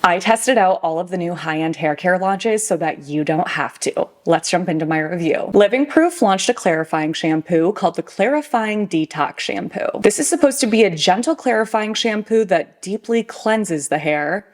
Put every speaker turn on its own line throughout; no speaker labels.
I tested out all of the new high-end hair care launches so that you don't have to. Let's jump into my review. Living Proof launched a clarifying shampoo called the Clarifying Detox Shampoo. This is supposed to be a gentle clarifying shampoo that deeply cleanses the hair.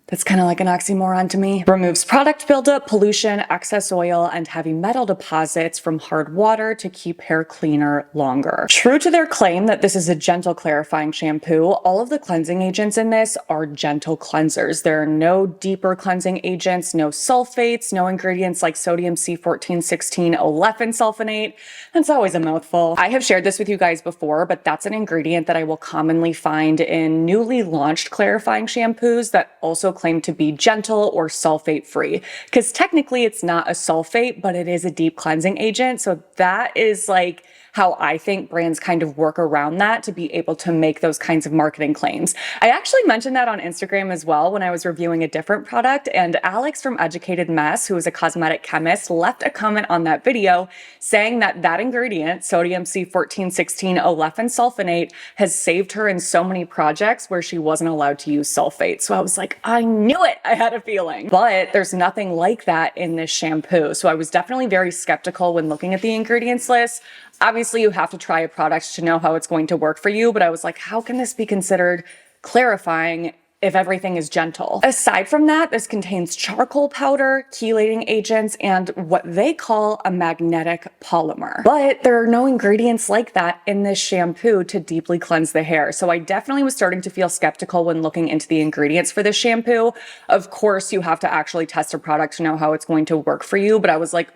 That's kind of like an oxymoron to me. Removes product buildup, pollution, excess oil, and heavy metal deposits from hard water to keep hair cleaner longer. True to their claim that this is a gentle clarifying shampoo, all of the cleansing agents in this are gentle cleansers. There are no deeper cleansing agents, no sulfates, no ingredients like sodium C1416 olefin sulfonate. That's always a mouthful. I have shared this with you guys before, but that's an ingredient that I will commonly find in newly launched clarifying shampoos that also claim to be gentle or sulfate free, because technically it's not a sulfate, but it is a deep cleansing agent. So that is like how I think brands kind of work around that to be able to make those kinds of marketing claims. I actually mentioned that on Instagram as well when I was reviewing a different product, and Alex from Educated Mess, who is a cosmetic chemist, left a comment on that video saying that that ingredient, sodium C1416 olefin sulfonate, has saved her in so many projects where she wasn't allowed to use sulfate. So I was like, I knew it, I had a feeling. But there's nothing like that in this shampoo. So I was definitely very skeptical when looking at the ingredients list. Obviously, you have to try a product to know how it's going to work for you, but I was like, how can this be considered clarifying if everything is gentle? Aside from that, this contains charcoal powder, chelating agents, and what they call a magnetic polymer. But there are no ingredients like that in this shampoo to deeply cleanse the hair. So I definitely was starting to feel skeptical when looking into the ingredients for this shampoo. Of course, you have to actually test a product to know how it's going to work for you, but I was like,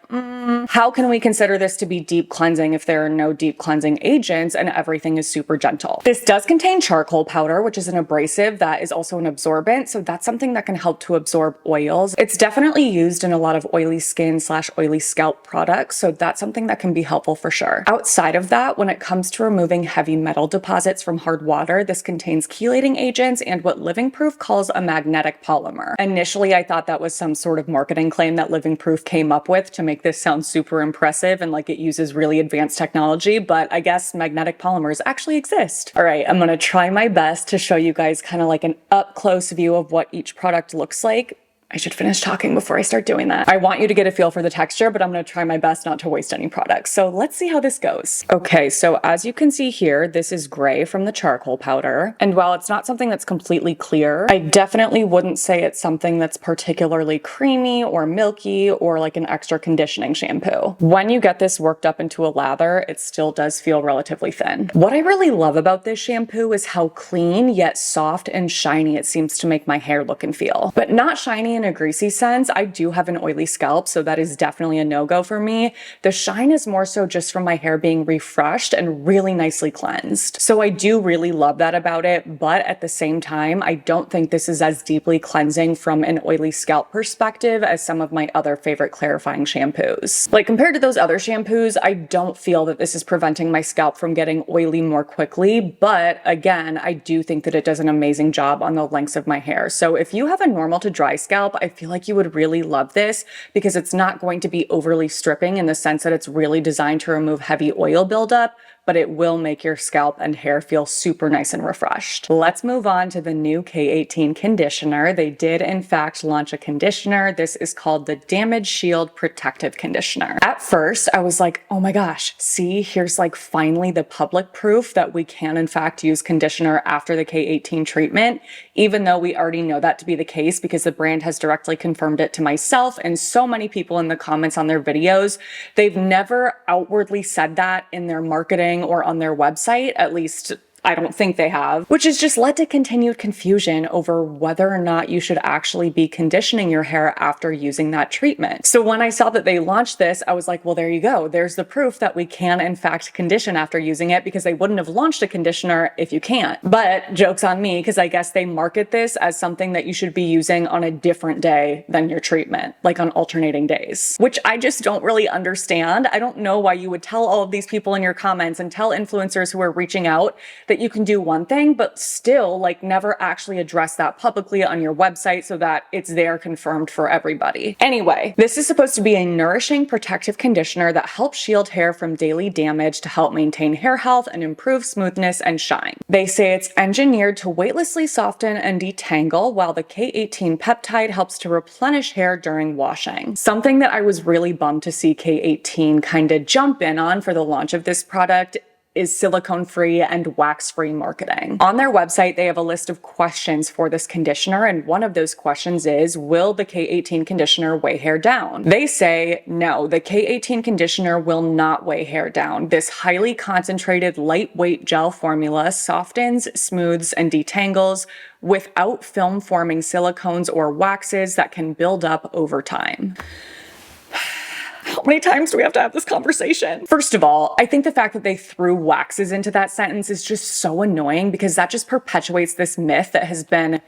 how can we consider this to be deep cleansing if there are no deep cleansing agents and everything is super gentle? This does contain charcoal powder, which is an abrasive that is also an absorbent, so that's something that can help to absorb oils. It's definitely used in a lot of oily skin / oily scalp products, so that's something that can be helpful for sure. Outside of that, when it comes to removing heavy metal deposits from hard water, this contains chelating agents and what Living Proof calls a magnetic polymer. Initially, I thought that was some sort of marketing claim that Living Proof came up with to make this sound super impressive and like it uses really advanced technology, but I guess magnetic polymers actually exist. All right, I'm gonna try my best to show you guys kind of like an up-close view of what each product looks like. I should finish talking before I start doing that. I want you to get a feel for the texture, but I'm gonna try my best not to waste any products. So let's see how this goes. Okay, so as you can see here, this is gray from the charcoal powder. And while it's not something that's completely clear, I definitely wouldn't say it's something that's particularly creamy or milky or like an extra conditioning shampoo. When you get this worked up into a lather, it still does feel relatively thin. What I really love about this shampoo is how clean yet soft and shiny it seems to make my hair look and feel. But not shiny in a greasy sense. I do have an oily scalp, so that is definitely a no-go for me. The shine is more so just from my hair being refreshed and really nicely cleansed. So I do really love that about it, but at the same time, I don't think this is as deeply cleansing from an oily scalp perspective as some of my other favorite clarifying shampoos. Like compared to those other shampoos, I don't feel that this is preventing my scalp from getting oily more quickly, but again, I do think that it does an amazing job on the lengths of my hair. So if you have a normal to dry scalp, I feel like you would really love this because it's not going to be overly stripping in the sense that it's really designed to remove heavy oil buildup, but it will make your scalp and hair feel super nice and refreshed. Let's move on to the new K18 conditioner. They did in fact launch a conditioner. This is called the Damage Shield Protective Conditioner. At first, I was like, oh my gosh, see, here's like finally the public proof that we can in fact use conditioner after the K18 treatment, even though we already know that to be the case because the brand has directly confirmed it to myself and so many people in the comments on their videos. They've never outwardly said that in their marketing or on their website, at least I don't think they have, which has just led to continued confusion over whether or not you should actually be conditioning your hair after using that treatment. So when I saw that they launched this, I was like, well, there you go. There's the proof that we can in fact condition after using it, because they wouldn't have launched a conditioner if you can't. But joke's on me, because I guess they market this as something that you should be using on a different day than your treatment, like on alternating days, which I just don't really understand. I don't know why you would tell all of these people in your comments and tell influencers who are reaching out that you can do one thing, but still like never actually address that publicly on your website so that it's there confirmed for everybody. Anyway, this is supposed to be a nourishing protective conditioner that helps shield hair from daily damage to help maintain hair health and improve smoothness and shine. They say it's engineered to weightlessly soften and detangle, while the K18 peptide helps to replenish hair during washing. Something that I was really bummed to see K18 kind of jump in on for the launch of this product is silicone-free and wax-free marketing. On their website, they have a list of questions for this conditioner, and one of those questions is, will the K18 conditioner weigh hair down? They say, no, the K18 conditioner will not weigh hair down. This highly concentrated, lightweight gel formula softens, smooths, and detangles without film-forming silicones or waxes that can build up over time. How many times do we have to have this conversation? First of all, I think the fact that they threw waxes into that sentence is just so annoying because that just perpetuates this myth that has been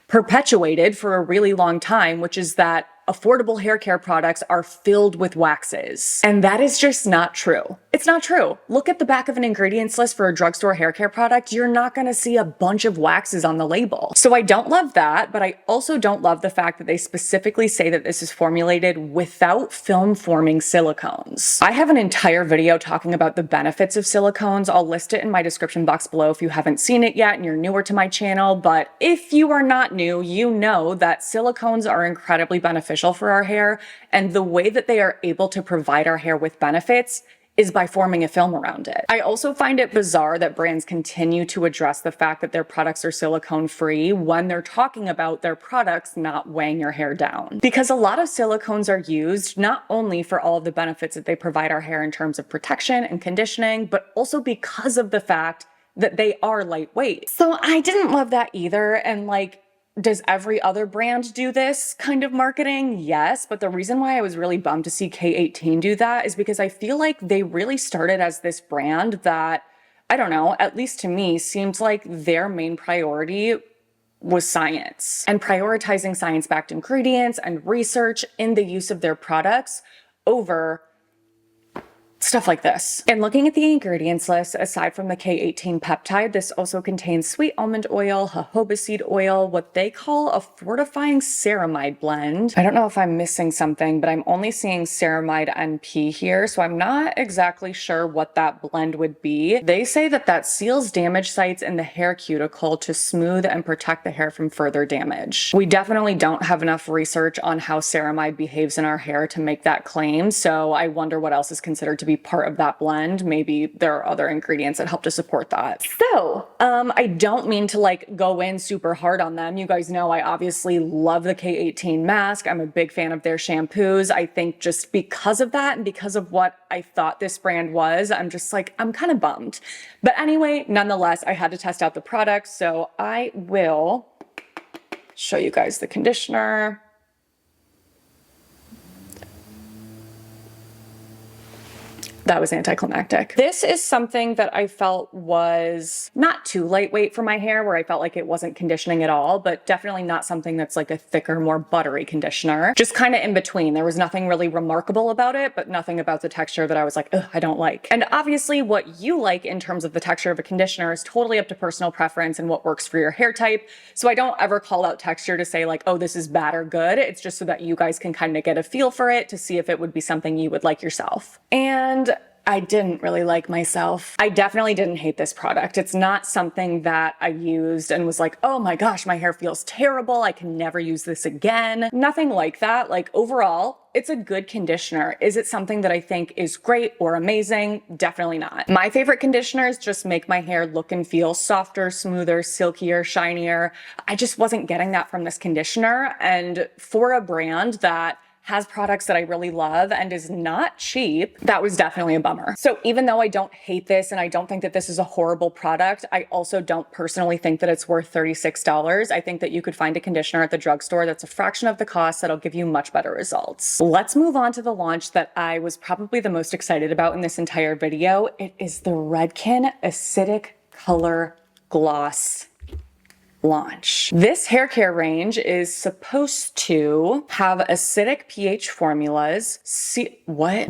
perpetuated for a really long time, which is that affordable hair care products are filled with waxes. And that is just not true. It's not true. Look at the back of an ingredients list for a drugstore hair care product. You're not going to see a bunch of waxes on the label. So I don't love that, but I also don't love the fact that they specifically say that this is formulated without film-forming silicones. I have an entire video talking about the benefits of silicones. I'll list it in my description box below if you haven't seen it yet and you're newer to my channel. But if you are not new, you know that silicones are incredibly beneficial for our hair, and the way that they are able to provide our hair with benefits is by forming a film around it. I also find it bizarre that brands continue to address the fact that their products are silicone free when they're talking about their products not weighing your hair down. Because a lot of silicones are used not only for all of the benefits that they provide our hair in terms of protection and conditioning, but also because of the fact that they are lightweight. So I didn't love that either, and like, does every other brand do this kind of marketing? Yes, but the reason why I was really bummed to see K18 do that is because I feel like they really started as this brand that, I don't know, at least to me, seemed like their main priority was science and prioritizing science-backed ingredients and research in the use of their products over stuff like this. And looking at the ingredients list, aside from the K18 peptide, this also contains sweet almond oil, jojoba seed oil, what they call a fortifying ceramide blend. I don't know if I'm missing something, but I'm only seeing ceramide NP here, so I'm not exactly sure what that blend would be. They say that that seals damaged sites in the hair cuticle to smooth and protect the hair from further damage. We definitely don't have enough research on how ceramide behaves in our hair to make that claim, so I wonder what else is considered to be part of that blend. Maybe there are other ingredients that help to support that. So, I don't mean to like go in super hard on them. You guys know I obviously love the K18 mask. I'm a big fan of their shampoos. I think just because of that and because of what I thought this brand was, I'm just like, I'm kind of bummed. But anyway, nonetheless, I had to test out the product, so I will show you guys the conditioner. That was anticlimactic. This is something that I felt was not too lightweight for my hair, where I felt like it wasn't conditioning at all, but definitely not something that's like a thicker, more buttery conditioner. Just kind of in between. There was nothing really remarkable about it, but nothing about the texture that I was like, ugh, I don't like. And obviously what you like in terms of the texture of a conditioner is totally up to personal preference and what works for your hair type. So I don't ever call out texture to say like, oh, this is bad or good. It's just so that you guys can kind of get a feel for it to see if it would be something you would like yourself. And I didn't really like myself. I definitely didn't hate this product. It's not something that I used and was like, oh my gosh, my hair feels terrible. I can never use this again. Nothing like that. Like overall, it's a good conditioner. Is it something that I think is great or amazing? Definitely not. My favorite conditioners just make my hair look and feel softer, smoother, silkier, shinier. I just wasn't getting that from this conditioner. And for a brand that has products that I really love and is not cheap, that was definitely a bummer. So even though I don't hate this and I don't think that this is a horrible product, I also don't personally think that it's worth $36. I think that you could find a conditioner at the drugstore that's a fraction of the cost that'll give you much better results. Let's move on to the launch that I was probably the most excited about in this entire video. It is the Redken Acidic Color Gloss launch. This hair care range is supposed to have acidic pH formulas,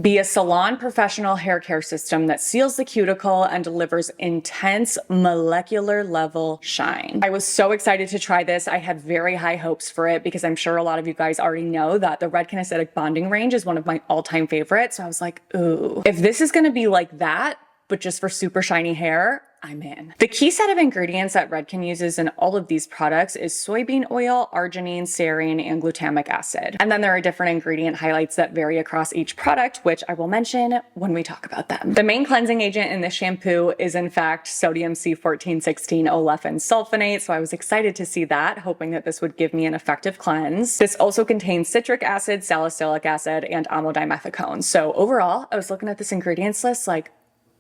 be a salon professional hair care system that seals the cuticle and delivers intense molecular level shine. I was so excited to try this. I had very high hopes for it because I'm sure a lot of you guys already know that the Redken acidic bonding range is one of my all-time favorites. So I was like, ooh, if this is gonna be like that, but just for super shiny hair, I'm in. The key set of ingredients that Redken uses in all of these products is soybean oil, arginine, serene, and glutamic acid. And then there are different ingredient highlights that vary across each product, which I will mention when we talk about them. The main cleansing agent in this shampoo is in fact sodium C1416 olefin sulfonate, so I was excited to see that, hoping that this would give me an effective cleanse. This also contains citric acid, salicylic acid, and amodimethicone. So overall, I was looking at this ingredients list like,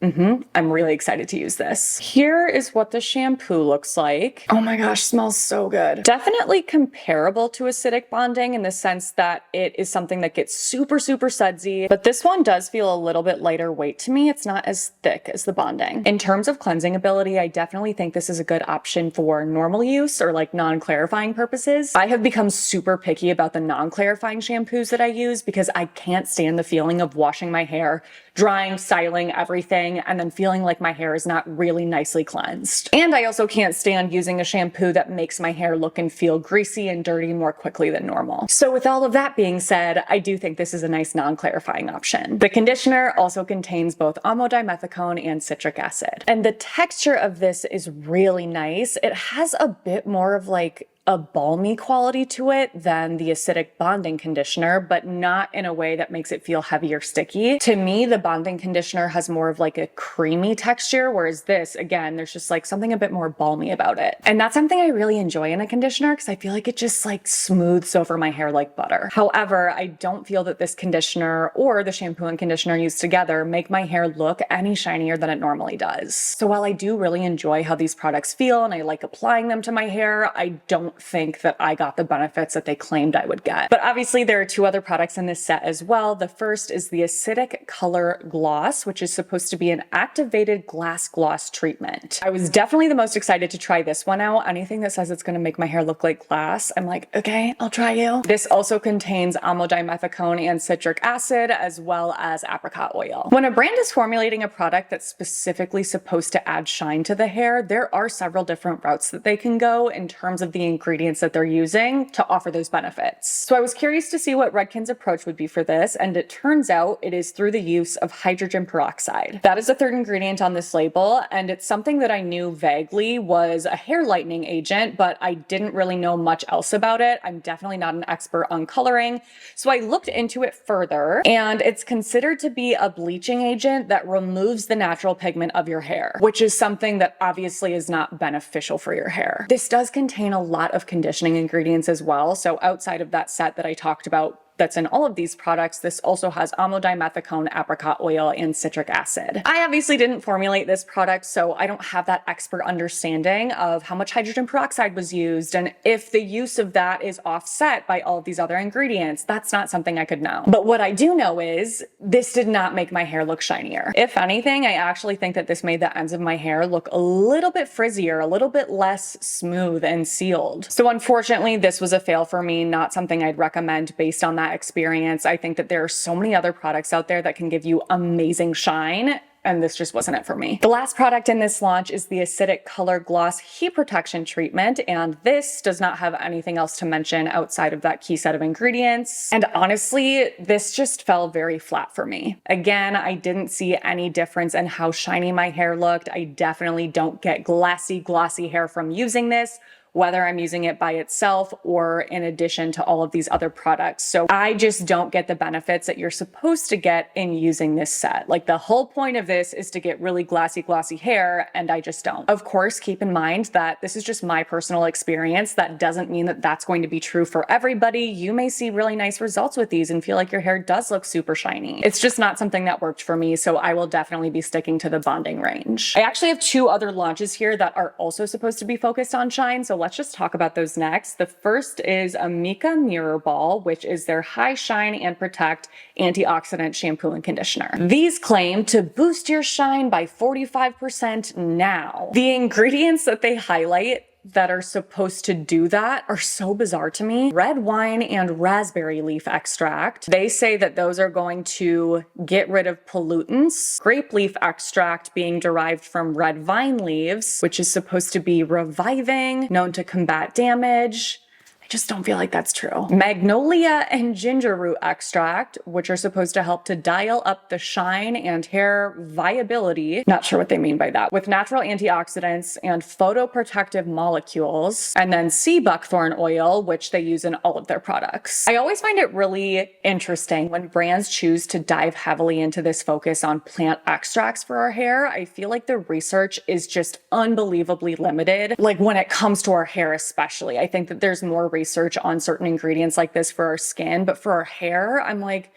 I'm really excited to use this. Here is what the shampoo looks like. Oh my gosh, smells so good. Definitely comparable to acidic bonding in the sense that it is something that gets super, super sudsy, but this one does feel a little bit lighter weight to me. It's not as thick as the bonding. In terms of cleansing ability, I definitely think this is a good option for normal use or like non-clarifying purposes. I have become super picky about the non-clarifying shampoos that I use because I can't stand the feeling of washing my hair, drying, styling, everything, and then feeling like my hair is not really nicely cleansed. And I also can't stand using a shampoo that makes my hair look and feel greasy and dirty more quickly than normal. So with all of that being said, I do think this is a nice non-clarifying option. The conditioner also contains both amodimethicone and citric acid. And the texture of this is really nice. It has a bit more of like a balmy quality to it than the acidic bonding conditioner, but not in a way that makes it feel heavy or sticky. To me, the bonding conditioner has more of like a creamy texture, whereas this, again, there's just like something a bit more balmy about it. And that's something I really enjoy in a conditioner because I feel like it just like smooths over my hair like butter. However, I don't feel that this conditioner or the shampoo and conditioner used together make my hair look any shinier than it normally does. So while I do really enjoy how these products feel and I like applying them to my hair, I don't think that I got the benefits that they claimed I would get. But obviously there are two other products in this set as well. The first is the Acidic Color Gloss, which is supposed to be an activated glass gloss treatment. I was definitely the most excited to try this one out. Anything that says it's going to make my hair look like glass, I'm like, okay, I'll try you. This also contains amodimethicone and citric acid, as well as apricot oil. When a brand is formulating a product that's specifically supposed to add shine to the hair, there are several different routes that they can go in terms of the ingredients that they're using to offer those benefits. So I was curious to see what Redken's approach would be for this, and it turns out it is through the use of hydrogen peroxide. That is the third ingredient on this label, and it's something that I knew vaguely was a hair lightening agent, but I didn't really know much else about it. I'm definitely not an expert on coloring, so I looked into it further, and it's considered to be a bleaching agent that removes the natural pigment of your hair, which is something that obviously is not beneficial for your hair. This does contain a lot of conditioning ingredients as well. So outside of that set that I talked about that's in all of these products, this also has amodimethicone, apricot oil, and citric acid. I obviously didn't formulate this product, so I don't have that expert understanding of how much hydrogen peroxide was used and if the use of that is offset by all of these other ingredients. That's not something I could know. But what I do know is this did not make my hair look shinier. If anything, I actually think that this made the ends of my hair look a little bit frizzier, a little bit less smooth and sealed. So unfortunately, this was a fail for me, not something I'd recommend based on that experience. I think that there are so many other products out there that can give you amazing shine, and this just wasn't it for me. The last product in this launch is the Acidic Color Gloss Heat Protection Treatment, and this does not have anything else to mention outside of that key set of ingredients. And honestly, this just fell very flat for me. Again, I didn't see any difference in how shiny my hair looked. I definitely don't get glassy, glossy hair from using this, whether I'm using it by itself or in addition to all of these other products. So I just don't get the benefits that you're supposed to get in using this set. Like the whole point of this is to get really glossy, glossy hair, and I just don't. Of course, keep in mind that this is just my personal experience. That doesn't mean that that's going to be true for everybody. You may see really nice results with these and feel like your hair does look super shiny. It's just not something that worked for me, so I will definitely be sticking to the bonding range. I actually have two other launches here that are also supposed to be focused on shine, so let's just talk about those next. The first is Amika Mirrorball, which is their High Shine and Protect Antioxidant Shampoo and Conditioner. These claim to boost your shine by 45% now. The ingredients that they highlight that are supposed to do that are so bizarre to me. Red wine and raspberry leaf extract. They say that those are going to get rid of pollutants. Grape leaf extract being derived from red vine leaves, which is supposed to be reviving, known to combat damage. I just don't feel like that's true. Magnolia and ginger root extract, which are supposed to help to dial up the shine and hair viability. Not sure what they mean by that. With natural antioxidants and photoprotective molecules. And then sea buckthorn oil, which they use in all of their products. I always find it really interesting when brands choose to dive heavily into this focus on plant extracts for our hair. I feel like the research is just unbelievably limited. Like when it comes to our hair especially. I think that there's more research on certain ingredients like this for our skin, but for our hair, I'm like,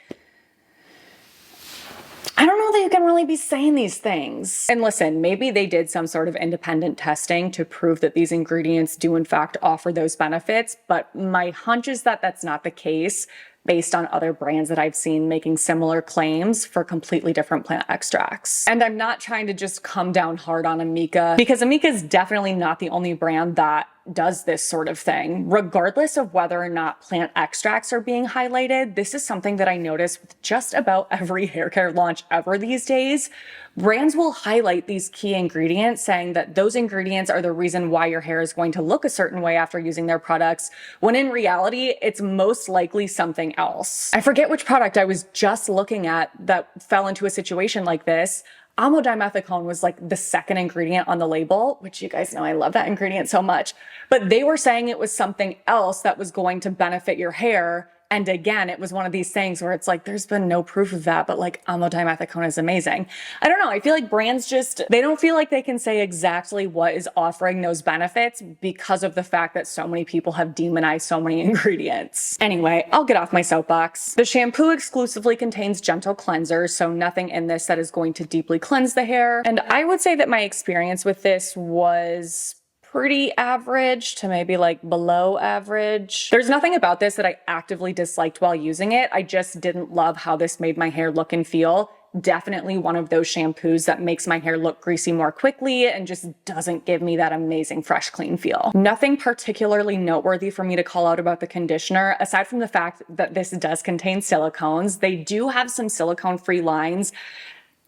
I don't know that you can really be saying these things. And listen, maybe they did some sort of independent testing to prove that these ingredients do in fact offer those benefits, but my hunch is that that's not the case based on other brands that I've seen making similar claims for completely different plant extracts. And I'm not trying to just come down hard on Amika, because Amika is definitely not the only brand that does this sort of thing. Regardless of whether or not plant extracts are being highlighted, this is something that I notice with just about every hair care launch ever these days. Brands will highlight these key ingredients, saying that those ingredients are the reason why your hair is going to look a certain way after using their products, when in reality, it's most likely something else. I forget which product I was just looking at that fell into a situation like this. Amodimethicone was like the second ingredient on the label, which you guys know I love that ingredient so much. But they were saying it was something else that was going to benefit your hair. And again, it was one of these things where it's like, there's been no proof of that, but like amodimethicone is amazing. I don't know. I feel like brands they don't feel like they can say exactly what is offering those benefits because of the fact that so many people have demonized so many ingredients. Anyway, I'll get off my soapbox. The shampoo exclusively contains gentle cleansers, so nothing in this that is going to deeply cleanse the hair. And I would say that my experience with this was pretty average to maybe like below average. There's nothing about this that I actively disliked while using it. I just didn't love how this made my hair look and feel. Definitely one of those shampoos that makes my hair look greasy more quickly and just doesn't give me that amazing fresh, clean feel. Nothing particularly noteworthy for me to call out about the conditioner, aside from the fact that this does contain silicones. They do have some silicone-free lines.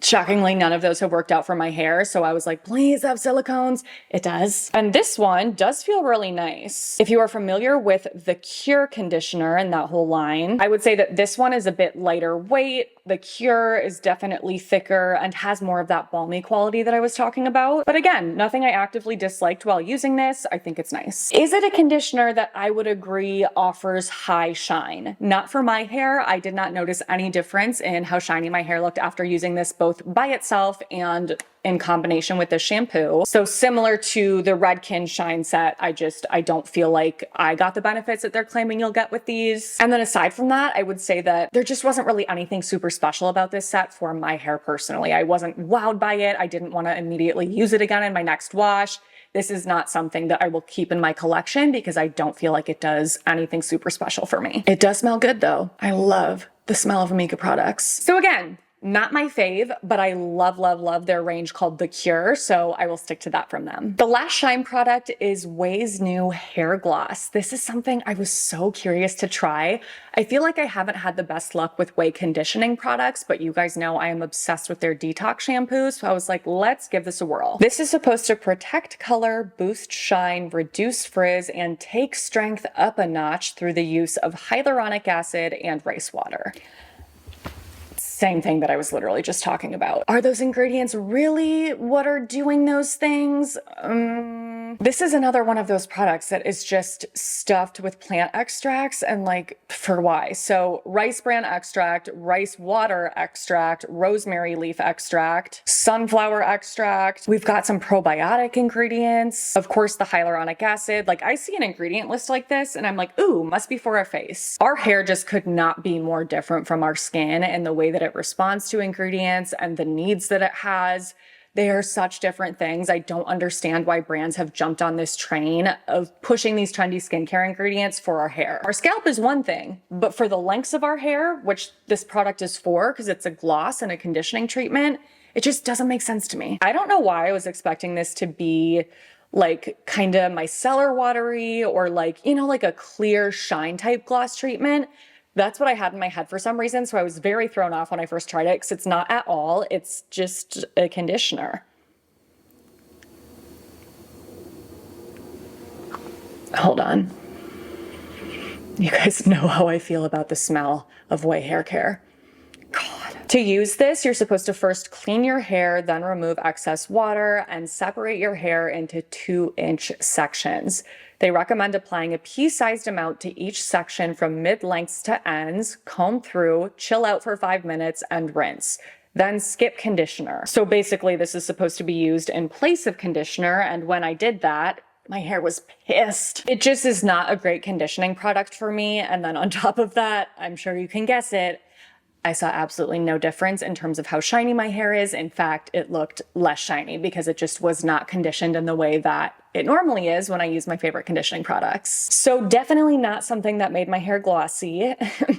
Shockingly, none of those have worked out for my hair, so I was like, please have silicones. It does. And this one does feel really nice. If you are familiar with the Cure conditioner and that whole line, I would say that this one is a bit lighter weight. The Cure is definitely thicker and has more of that balmy quality that I was talking about. But again, nothing I actively disliked while using this. I think it's nice. Is it a conditioner that I would agree offers high shine? Not for my hair. I did not notice any difference in how shiny my hair looked after using this both by itself and in combination with the shampoo. So similar to the Redken Shine Set, I don't feel like I got the benefits that they're claiming you'll get with these. And then aside from that, I would say that there just wasn't really anything super special about this set for my hair personally. I wasn't wowed by it. I didn't want to immediately use it again in my next wash. This is not something that I will keep in my collection because I don't feel like it does anything super special for me. It does smell good though. I love the smell of Amika products. So again, not my fave, but I love, love, love their range called The Cure, so I will stick to that from them. The last Shine product is OUAI's new hair gloss. This is something I was so curious to try. I feel like I haven't had the best luck with OUAI conditioning products, but you guys know I am obsessed with their Detox shampoo, so I was like, let's give this a whirl. This is supposed to protect color, boost shine, reduce frizz, and take strength up a notch through the use of hyaluronic acid and rice water. Same thing that I was literally just talking about. Are those ingredients really what are doing those things? This is another one of those products that is just stuffed with plant extracts and like, for why? So rice bran extract, rice water extract, rosemary leaf extract, sunflower extract. We've got some probiotic ingredients. Of course, the hyaluronic acid. Like I see an ingredient list like this and I'm like, ooh, must be for our face. Our hair just could not be more different from our skin and the way that it responds to ingredients and the needs that it has. They are such different things. I don't understand why brands have jumped on this train of pushing these trendy skincare ingredients for our hair. Our scalp is one thing, but for the lengths of our hair, which this product is for, because it's a gloss and a conditioning treatment, it just doesn't make sense to me. I don't know why I was expecting this to be like kind of micellar watery or like, you know, like a clear shine type gloss treatment. That's what I had in my head for some reason. So I was very thrown off when I first tried it because it's not at all. It's just a conditioner. Hold on. You guys know how I feel about the smell of OUAI hair care. God. To use this, you're supposed to first clean your hair, then remove excess water and separate your hair into 2-inch sections. They recommend applying a pea-sized amount to each section from mid-lengths to ends, comb through, chill out for 5 minutes, and rinse. Then skip conditioner. So basically this is supposed to be used in place of conditioner, and when I did that, my hair was pissed. It just is not a great conditioning product for me, and then on top of that, I'm sure you can guess it, I saw absolutely no difference in terms of how shiny my hair is. In fact, it looked less shiny because it just was not conditioned in the way that it normally is when I use my favorite conditioning products. So definitely not something that made my hair glossy.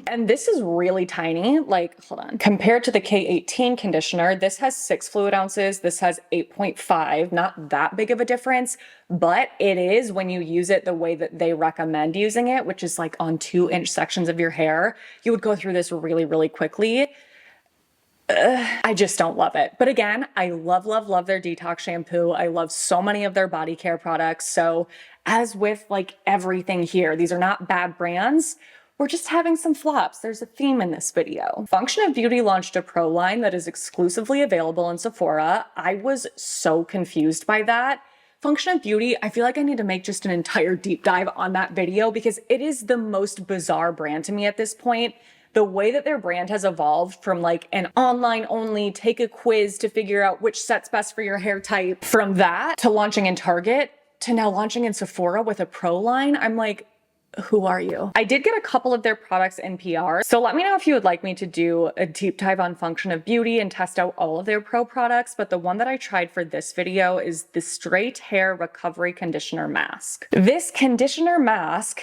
And this is really tiny, like, hold on. Compared to the K18 conditioner, this has 6 fluid ounces, this has 8.5, not that big of a difference, but it is when you use it the way that they recommend using it, which is like on 2-inch sections of your hair. You would go through this really, really quickly. I just don't love it. But again, I love, love, love their detox shampoo. I love so many of their body care products. So as with like everything here, these are not bad brands. We're just having some flops. There's a theme in this video. Function of Beauty launched a pro line that is exclusively available in Sephora. I was so confused by that. Function of Beauty, I feel like I need to make just an entire deep dive on that video because it is the most bizarre brand to me at this point. The way that their brand has evolved from like an online only, take a quiz to figure out which set's best for your hair type, from that to launching in Target to now launching in Sephora with a pro line. I'm like, who are you? I did get a couple of their products in PR. So let me know if you would like me to do a deep dive on Function of Beauty and test out all of their pro products. But the one that I tried for this video is the Straight Hair Recovery Conditioner Mask. This conditioner mask,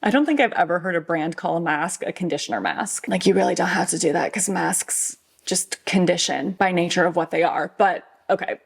I don't think I've ever heard a brand call a mask a conditioner mask. Like, you really don't have to do that because masks just condition by nature of what they are. But okay.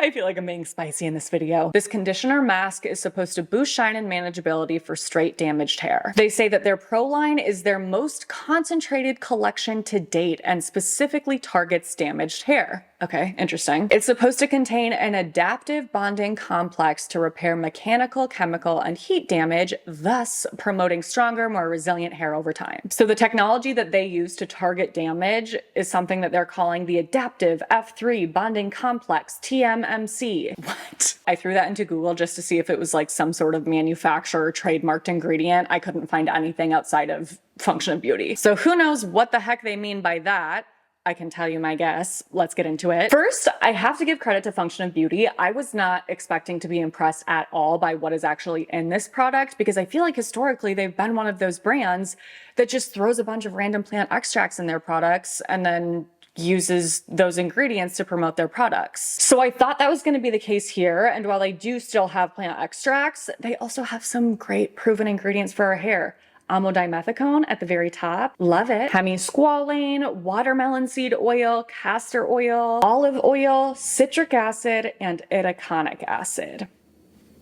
I feel like I'm being spicy in this video. This conditioner mask is supposed to boost shine and manageability for straight damaged hair. They say that their pro line is their most concentrated collection to date and specifically targets damaged hair. Okay, interesting. It's supposed to contain an adaptive bonding complex to repair mechanical, chemical, and heat damage, thus promoting stronger, more resilient hair over time. So the technology that they use to target damage is something that they're calling the adaptive F3 bonding complex, TMMC. What? I threw that into Google just to see if it was like some sort of manufacturer trademarked ingredient. I couldn't find anything outside of Function of Beauty. So who knows what the heck they mean by that? I can tell you my guess. Let's get into it. First, I have to give credit to Function of Beauty. I was not expecting to be impressed at all by what is actually in this product because I feel like historically they've been one of those brands that just throws a bunch of random plant extracts in their products and then uses those ingredients to promote their products. So I thought that was going to be the case here. And while they do still have plant extracts, they also have some great proven ingredients for our hair. Amodimethicone at the very top. Love it. Hemisqualane, watermelon seed oil, castor oil, olive oil, citric acid, and itaconic acid,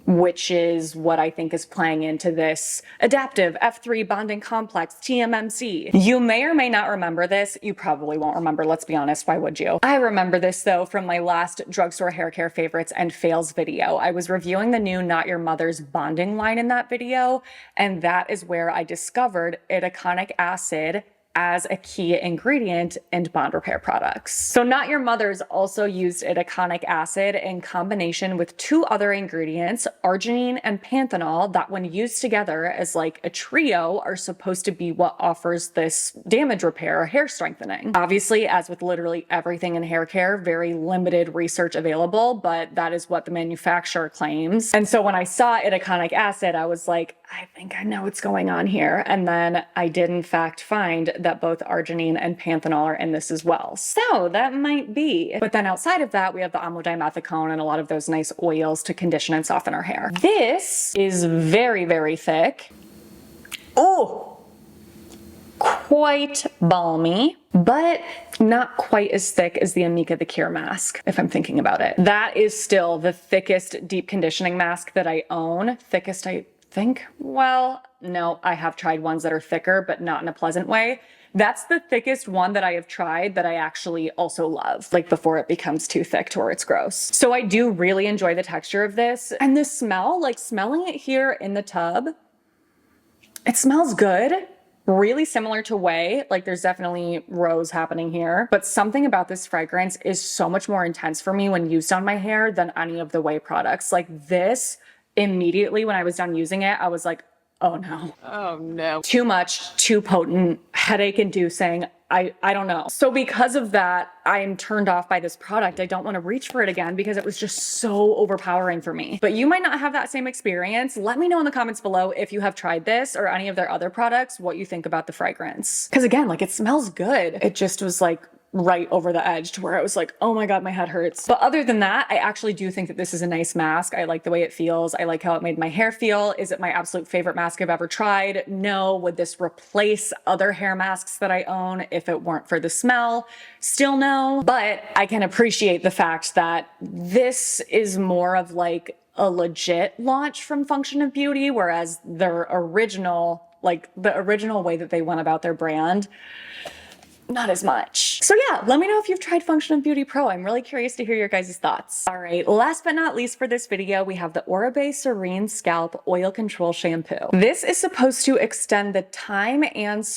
which is what I think is playing into this adaptive F3 bonding complex, TMMC. You may or may not remember this. You probably won't remember, let's be honest, why would you? I remember this though from my last drugstore hair care favorites and fails video. I was reviewing the new Not Your Mother's bonding line in that video, and that is where I discovered itaconic acid as a key ingredient in bond repair products. So Not Your Mother's also used itaconic acid in combination with 2 other ingredients, arginine and panthenol, that when used together as like a trio are supposed to be what offers this damage repair, hair strengthening. Obviously, as with literally everything in hair care, very limited research available, but that is what the manufacturer claims. And so when I saw itaconic acid, I was like, I think I know what's going on here. And then I did in fact find that both arginine and panthenol are in this as well. So that might be. But then outside of that, we have the amodimethicone and a lot of those nice oils to condition and soften our hair. This is very, very thick. Oh, quite balmy. but not quite as thick as the Amika The Cure mask, if I'm thinking about it. That is still the thickest deep conditioning mask that I own. Thickest, I think? Well, no, I have tried ones that are thicker, but not in a pleasant way. That's the thickest one that I have tried that I actually also love, like before it becomes too thick to where it's gross. So I do really enjoy the texture of this. And the smell, like smelling it here in the tub, it smells good. Really similar to OUAI, like there's definitely rose happening here, but something about this fragrance is so much more intense for me when used on my hair than any of the OUAI products. Like this, immediately when I was done using it, I was like, oh no. Oh no. Too much, too potent, headache inducing. I don't know. So because of that, I'm turned off by this product. I don't want to reach for it again because it was just so overpowering for me. But you might not have that same experience. Let me know in the comments below if you have tried this or any of their other products, what you think about the fragrance. Because again, like it smells good. It just was like right over the edge to where I was like, oh my God, my head hurts. But other than that, I actually do think that this is a nice mask. I like the way it feels. I like how it made my hair feel. Is it my absolute favorite mask I've ever tried? No. Would this replace other hair masks that I own if it weren't for the smell? Still no. But I can appreciate the fact that this is more of like a legit launch from Function of Beauty, whereas their original, like the original way that they went about their brand, not as much. So yeah, let me know if you've tried Function of Beauty Pro. I'm really curious to hear your guys' thoughts. All right, last but not least for this video, we have the Oribe Serene Scalp Oil Control Shampoo. This is supposed to extend the time and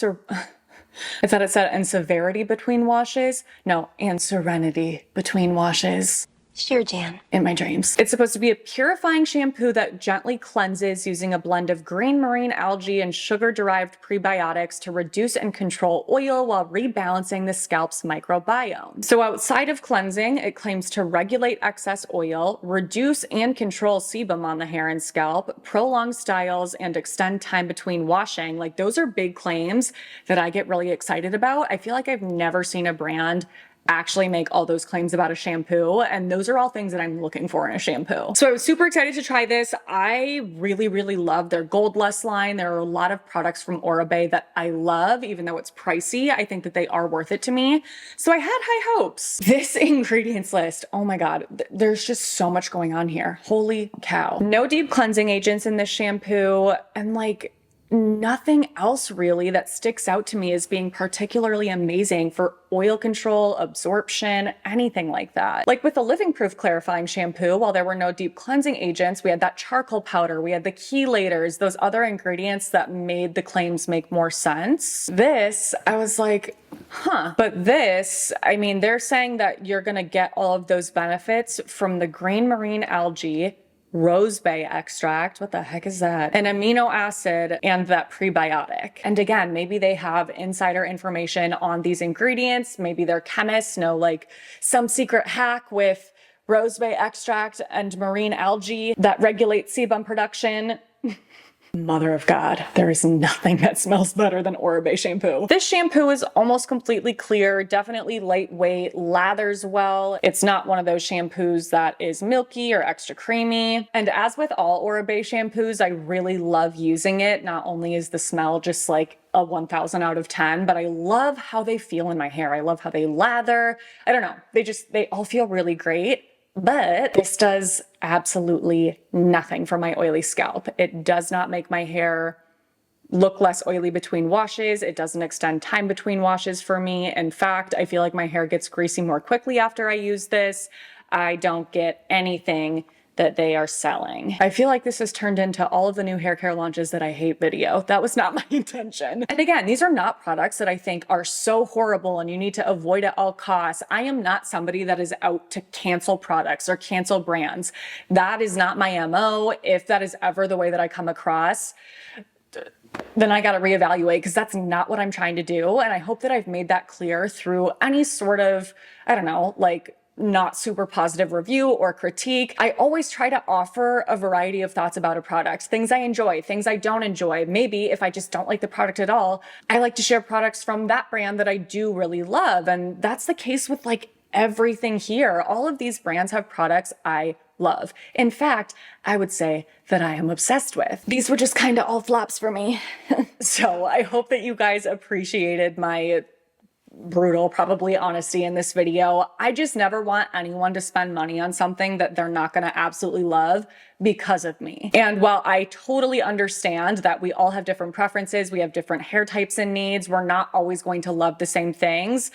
I thought it said and severity between washes. No, and serenity between washes.
Sure, Jan.
In my dreams. It's supposed to be a purifying shampoo that gently cleanses using a blend of green marine algae and sugar-derived prebiotics to reduce and control oil while rebalancing the scalp's microbiome. So outside of cleansing, it claims to regulate excess oil, reduce and control sebum on the hair and scalp, prolong styles, and extend time between washing. Like those are big claims that I get really excited about. I feel like I've never seen a brand actually make all those claims about a shampoo, and those are all things that I'm looking for in a shampoo. So I was super excited to try this. I really love their Gold Lust line. There are a lot of products from Oribe that I love, even though it's pricey. I think that they are worth it to me. So I had high hopes. This ingredients list, oh my God, there's just so much going on here. Holy cow. No deep cleansing agents in this shampoo, and like nothing else really that sticks out to me as being particularly amazing for oil control, absorption, anything like that. Like with the Living Proof clarifying shampoo, while there were no deep cleansing agents, we had that charcoal powder, we had the chelators, those other ingredients that made the claims make more sense. This, I was like, huh. But this, I mean, they're saying that you're gonna get all of those benefits from the green marine algae, rose bay extract, what the heck is that? An amino acid and that prebiotic. And again, maybe they have insider information on these ingredients. Maybe they're chemists, know like some secret hack with rose bay extract and marine algae that regulates sebum production. Mother of God, there is nothing that smells better than Oribe shampoo. This shampoo is almost completely clear, definitely lightweight, lathers well. It's not one of those shampoos that is milky or extra creamy. And as with all Oribe shampoos, I really love using it. Not only is the smell just like a 1000 out of 10, but I love how they feel in my hair. I love how they lather. I don't know, they all feel really great. But this does absolutely nothing for my oily scalp. It does not make my hair look less oily between washes. It doesn't extend time between washes for me. In fact, I feel like my hair gets greasy more quickly after I use this. I don't get anything that they are selling. I feel like this has turned into all of the new hair care launches that I hate video. That was not my intention. And again, these are not products that I think are so horrible and you need to avoid at all costs. I am not somebody that is out to cancel products or cancel brands. That is not my MO. If that is ever the way that I come across, then I got to reevaluate, because that's not what I'm trying to do. And I hope that I've made that clear through any sort of, I don't know, like not super positive review or critique. I always try to offer a variety of thoughts about a product, things I enjoy, things I don't enjoy. Maybe if I just don't like the product at all, I like to share products from that brand that I do really love. And that's the case with like everything here. All of these brands have products I love. In fact, I would say that I am obsessed with. These were just kind of all flops for me. So I hope that you guys appreciated my brutal, probably honesty in this video. I just never want anyone to spend money on something that they're not going to absolutely love because of me. And while I totally understand that we all have different preferences, we have different hair types and needs, we're not always going to love the same things,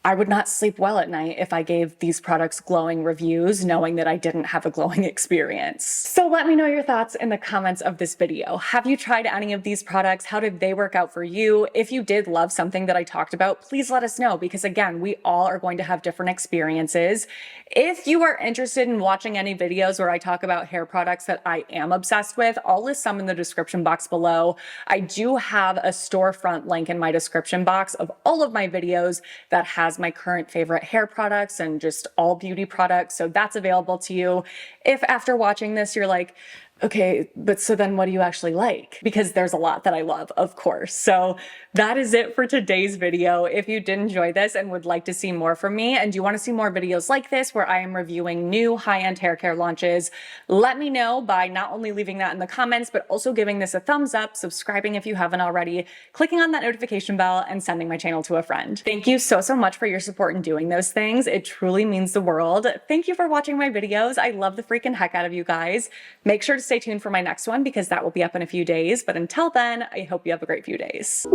I would not sleep well at night if I gave these products glowing reviews knowing that I didn't have a glowing experience. So let me know your thoughts in the comments of this video. Have you tried any of these products? How did they work out for you? If you did love something that I talked about, please let us know, because again, we all are going to have different experiences. If you are interested in watching any videos where I talk about hair products that I am obsessed with, I'll list some in the description box below. I do have a storefront link in my description box of all of my videos that has my current favorite hair products and just all beauty products. So that's available to you. If after watching this, you're like, okay, but so then what do you actually like? Because there's a lot that I love, of course. So that is it for today's video. If you did enjoy this and would like to see more from me, and you want to see more videos like this where I am reviewing new high-end hair care launches, let me know by not only leaving that in the comments, but also giving this a thumbs up, subscribing if you haven't already, clicking on that notification bell, and sending my channel to a friend. Thank you so much for your support in doing those things. It truly means the world. Thank you for watching my videos. I love the freaking heck out of you guys. Make sure to stay tuned for my next one because that will be up in a few days. But until then, I hope you have a great few days.